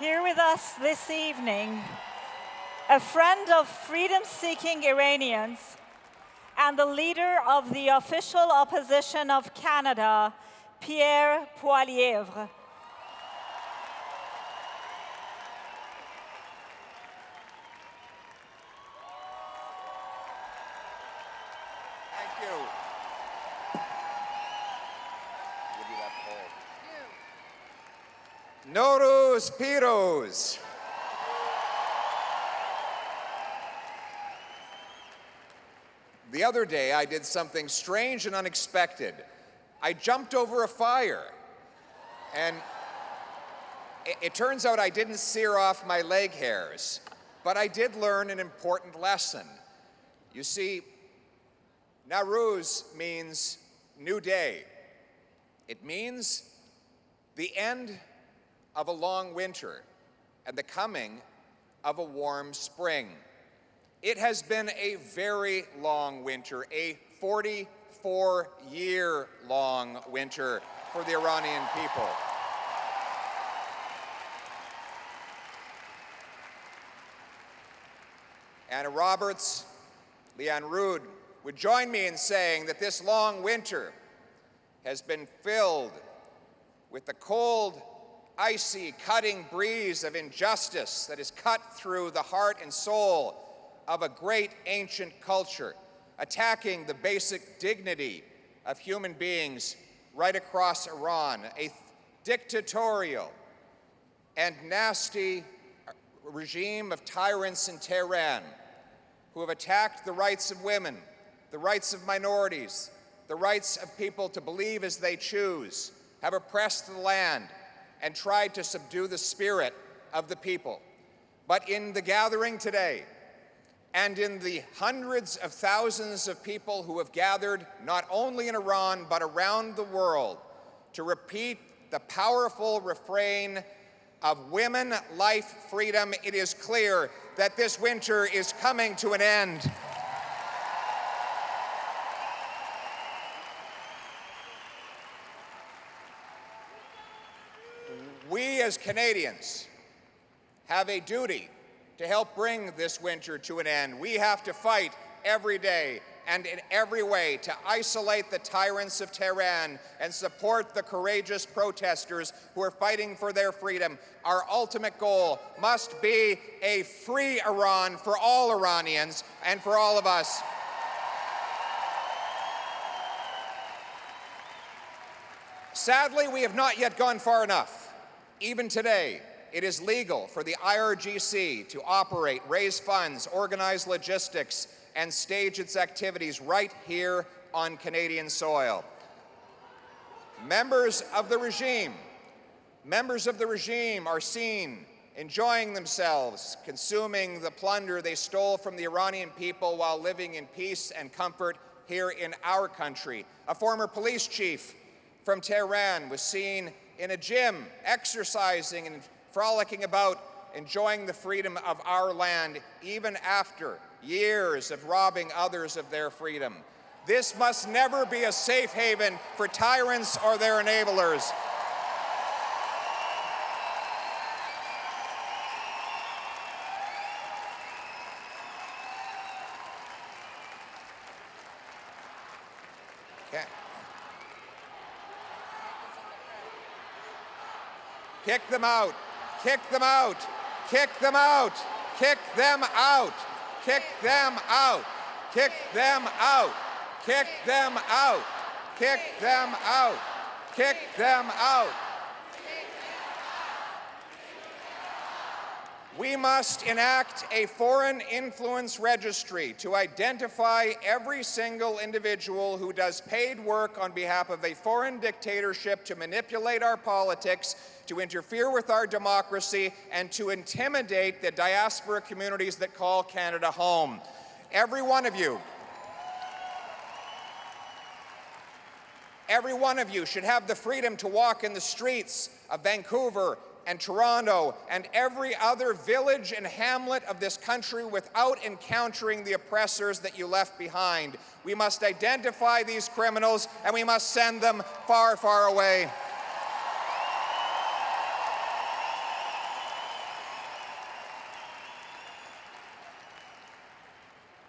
Here with us this evening, a friend of freedom-seeking Iranians and the leader of the official opposition of Canada, Pierre Poilievre. Thank you. Give you that poll. Norus Piros. The other day, I did something strange and unexpected. I jumped over a fire. And it turns out I didn't sear off my leg hairs, but I did learn an important lesson. You see, Nowruz means new day. It means the end of a long winter and the coming of a warm spring. It has been a very long winter, a 44-year-long winter for the Iranian people. Anna Roberts, Leanne Rood would join me in saying that this long winter has been filled with the cold, icy, cutting breeze of injustice that has cut through the heart and soul of a great ancient culture, attacking the basic dignity of human beings right across Iran, a dictatorial and nasty regime of tyrants in Tehran who have attacked the rights of women, the rights of minorities, the rights of people to believe as they choose, have oppressed the land and tried to subdue the spirit of the people. But in the gathering today, and in the hundreds of thousands of people who have gathered not only in Iran but around the world to repeat the powerful refrain of women, life, freedom, it is clear that this winter is coming to an end. We as Canadians have a duty to help bring this winter to an end. We have to fight every day and in every way to isolate the tyrants of Tehran and support the courageous protesters who are fighting for their freedom. Our ultimate goal must be a free Iran for all Iranians and for all of us. Sadly, we have not yet gone far enough. Even today, it is legal for the IRGC to operate, raise funds, organize logistics, and stage its activities right here on Canadian soil. Members of the regime are seen enjoying themselves, consuming the plunder they stole from the Iranian people while living in peace and comfort here in our country. A former police chief from Tehran was seen in a gym, exercising and frolicking about, enjoying the freedom of our land, even after years of robbing others of their freedom. This must never be a safe haven for tyrants or their enablers. Okay. Kick them out. Kick them out. Kick them out. Kick them out. Kick them out. Kick them out. Kick them out. Kick them out. Kick them out. We must enact a foreign influence registry to identify every single individual who does paid work on behalf of a foreign dictatorship to manipulate our politics, to interfere with our democracy, and to intimidate the diaspora communities that call Canada home. Every one of you should have the freedom to walk in the streets of Vancouver and Toronto and every other village and hamlet of this country without encountering the oppressors that you left behind. We must identify these criminals and we must send them far, far away.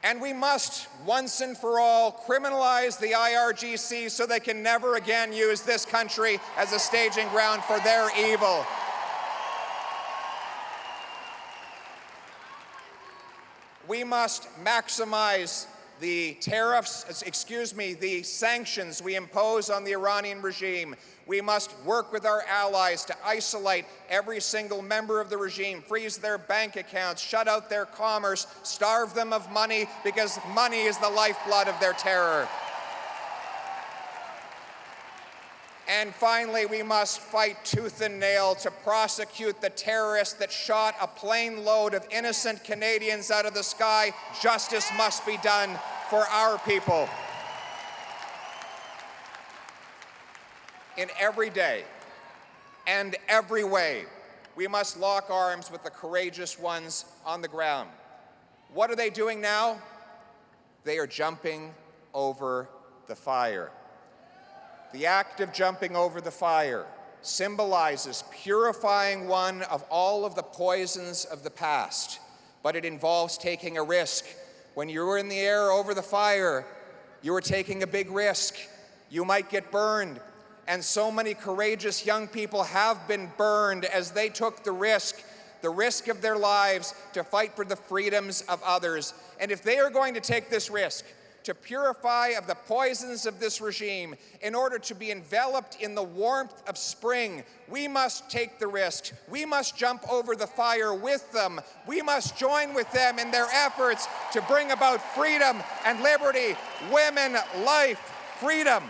And we must, once and for all, criminalize the IRGC so they can never again use this country as a staging ground for their evil. We must maximize the the sanctions we impose on the Iranian regime. We must work with our allies to isolate every single member of the regime, freeze their bank accounts, shut out their commerce, starve them of money, because money is the lifeblood of their terror. And finally, we must fight tooth and nail to prosecute the terrorists that shot a plane load of innocent Canadians out of the sky. Justice must be done for our people. In every day and every way, we must lock arms with the courageous ones on the ground. What are they doing now? They are jumping over the fire. The act of jumping over the fire symbolizes purifying one of all of the poisons of the past, but it involves taking a risk. When you were in the air over the fire, you were taking a big risk. You might get burned. And so many courageous young people have been burned as they took the risk of their lives to fight for the freedoms of others. And if they are going to take this risk, to purify of the poisons of this regime, in order to be enveloped in the warmth of spring, we must take the risk. We must jump over the fire with them. We must join with them in their efforts to bring about freedom and liberty, women, life, freedom.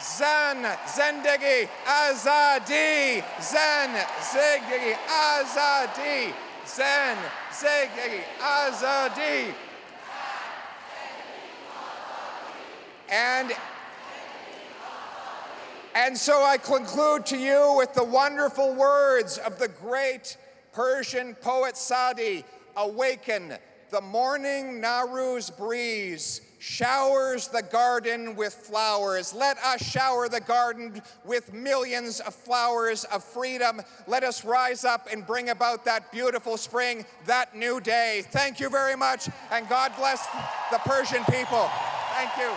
Zan, zendegi, azadi. Zan, zendegi, azadi. Zan, zendegi, azadi. And so I conclude to you with the wonderful words of the great Persian poet Sadi. Awaken, the morning Nowruz breeze showers the garden with flowers. Let us shower the garden with millions of flowers of freedom. Let us rise up and bring about that beautiful spring, that new day. Thank you very much, and God bless the Persian people. Thank you.